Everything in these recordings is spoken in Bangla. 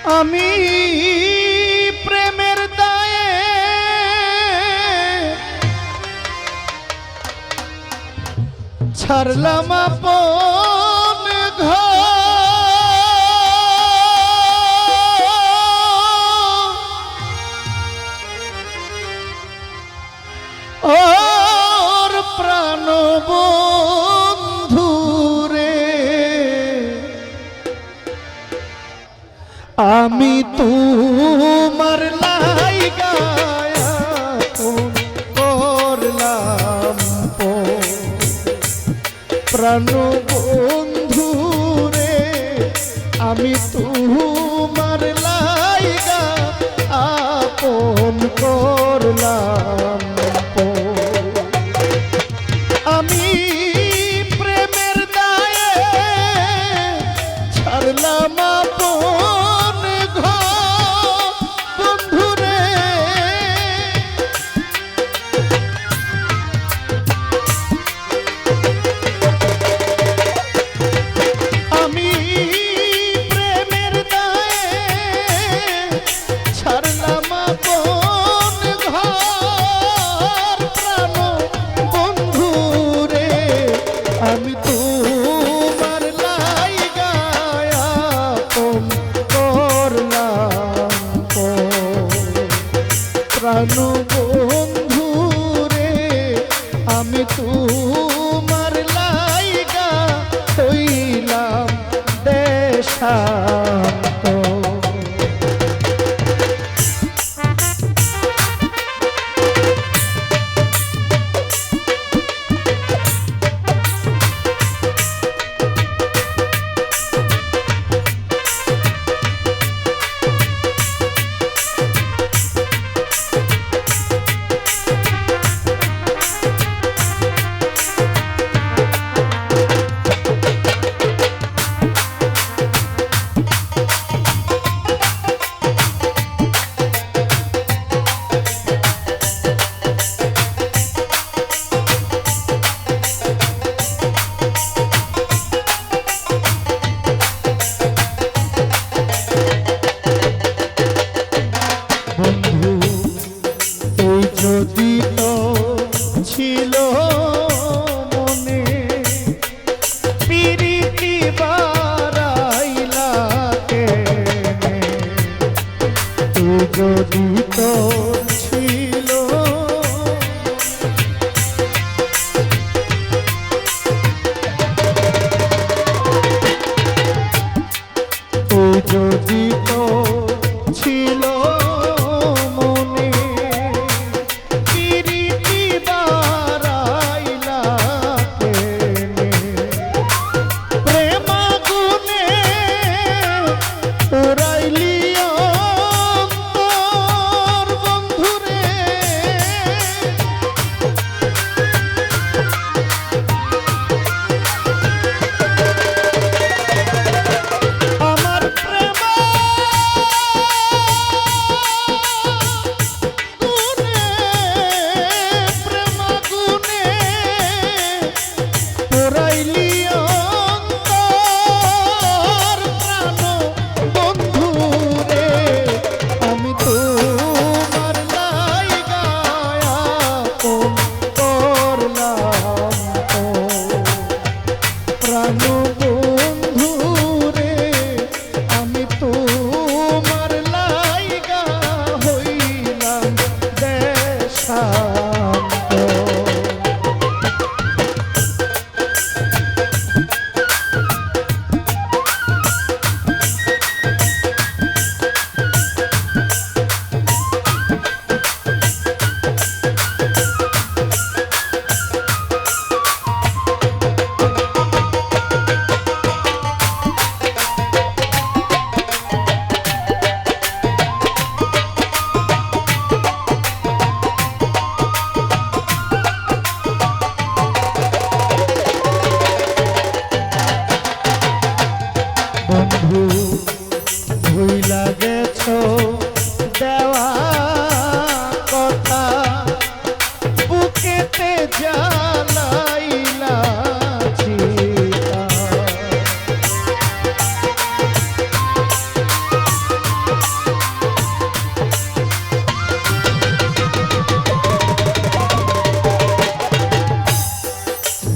আমি প্রেমের দায়ে ছাড়লাম আপন ঘর, ওর প্রাণ বন্ধু রে আমি তোমার লাইগা করলাম প্রাণ বন্ধু রে আমি তোমার লাইগা আপন করলাম। আমি প্রেমের দায়ে ছাড়লাম আপন ঘর বন্ধু রে আমি প্রেমের দায়ে ছাড়লাম আপন ঘর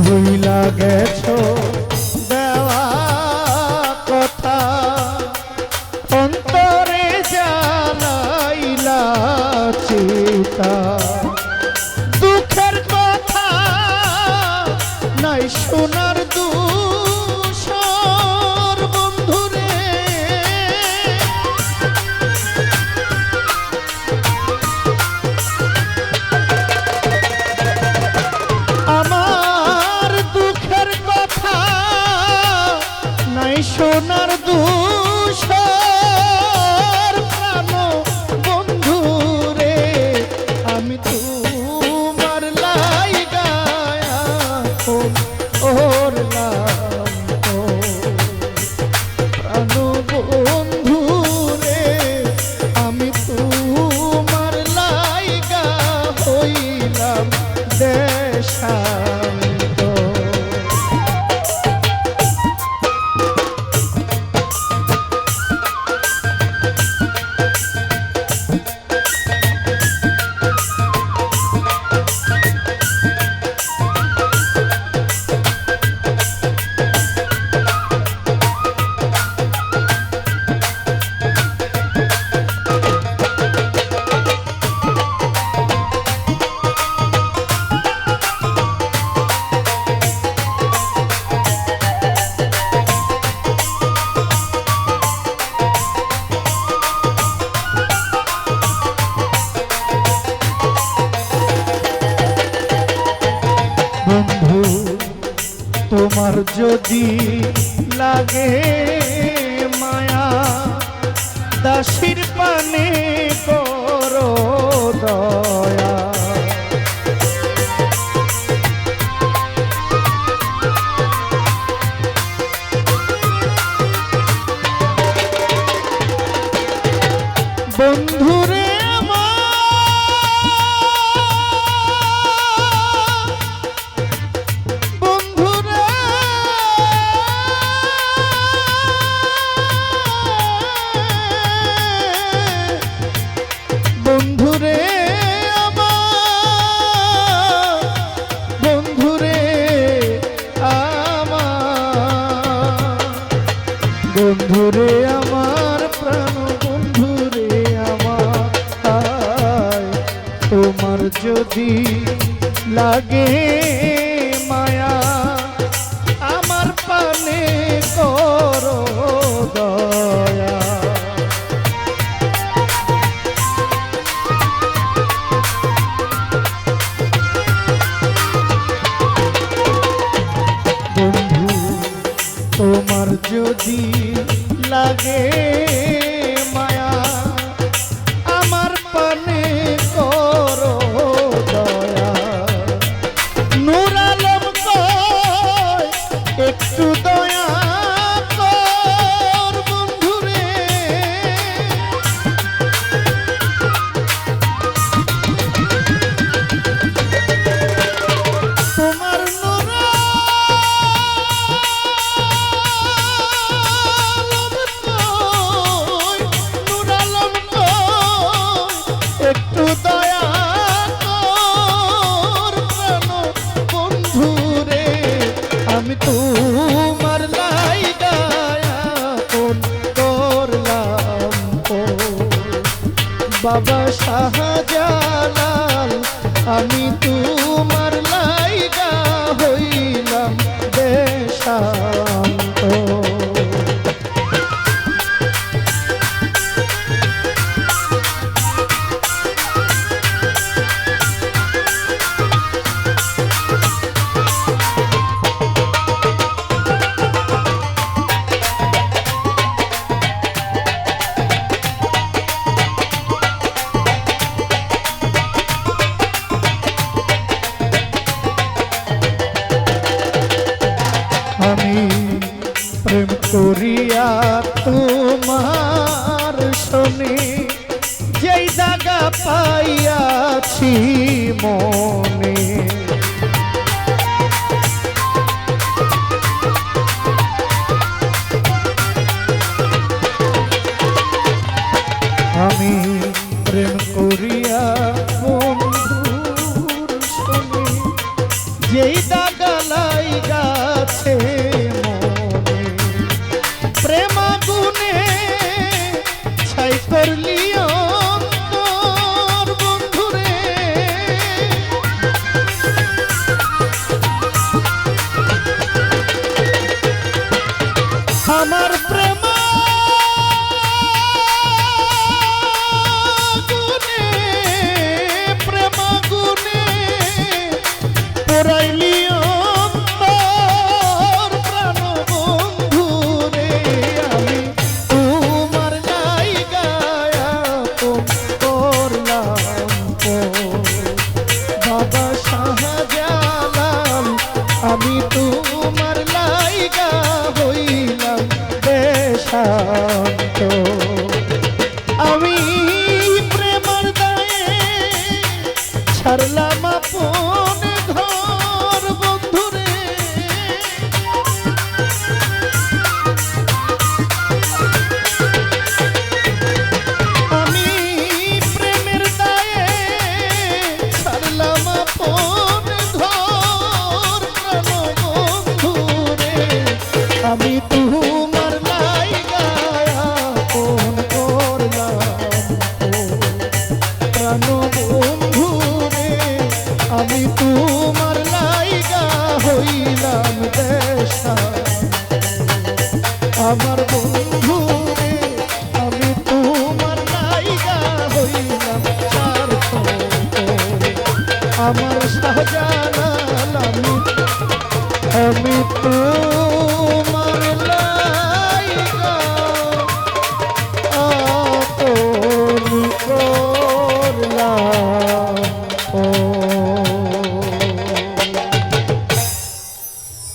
ভুইলা গেছো দেওয়া কথা, অন্তরে জ্বালাইলা চিতা। দুঃখের কথা নাই শোনার দুঃসর বন্ধুরে, আমার দুঃখের কথা নাই শোনার দুঃসর প্রাণ বন্ধুরে, আমি তোমার লাইগা ওরলাম প্রাণ বন্ধুরে, আমি তোমার লাইগা হইলাম দেশান্ত। বন্ধু তোমার যদি লাগে মায়া, দাসীর পানে করো দয়া। বন্ধুরে বন্ধুরে আমার, বন্ধুরে আমার, বন্ধুরে আমার প্রাণ বন্ধুরে আমার, তোমার যদি লাগে মায়া, আমার পানে করো দয়া। বন্ধু তোমার যদি লাগে মায়া, আমার পানে করো দয়া। নূর আলম কয় একটু দয়া কর বন্ধুরে, তোমার নূর আলম কয় একটু দয়া কর প্রাণ বন্ধুরে, আমি তোমার লাইগা আপন করলাম বাবা শাহজালাল, আমি তোমার লাইগা হইলাম দেশান্ত। আমি প্রেম করিয়া তোমার শোনে যেই জায়গা পাইয়াছি মনে, আমি প্রেম করিয়া বন্ধুর শোনে যেই দাগা আছে মনে প্রেম আগুনে ছাই করলি অন্তর বন্ধুরে আমার প্রেম আগুনে প্রেম আগুনে পোড়াইলি অন্তর প্রাণ বন্ধুরে আমি তোমার জায়গায় করলাম বাবা শাহজালাল আমি তোমার লাইগা হইলাম দেশান্ত আমি প্রেমের দায়ে ছাড়লাম আপন ঘর বন্ধুরে আমি প্রেমের দায়ে ছাড়লাম আপন ঘর প্রাণ বন্ধুরে আমি তোমার লাইগা আপন করলাম প্রাণ বন্ধুরে আমি তোমার লাইগা হইলাম দেশা আমার বন্ধুরে আমি তোমার লাইগা হইলাম স্বার্থ আমার শাহজালাল আমি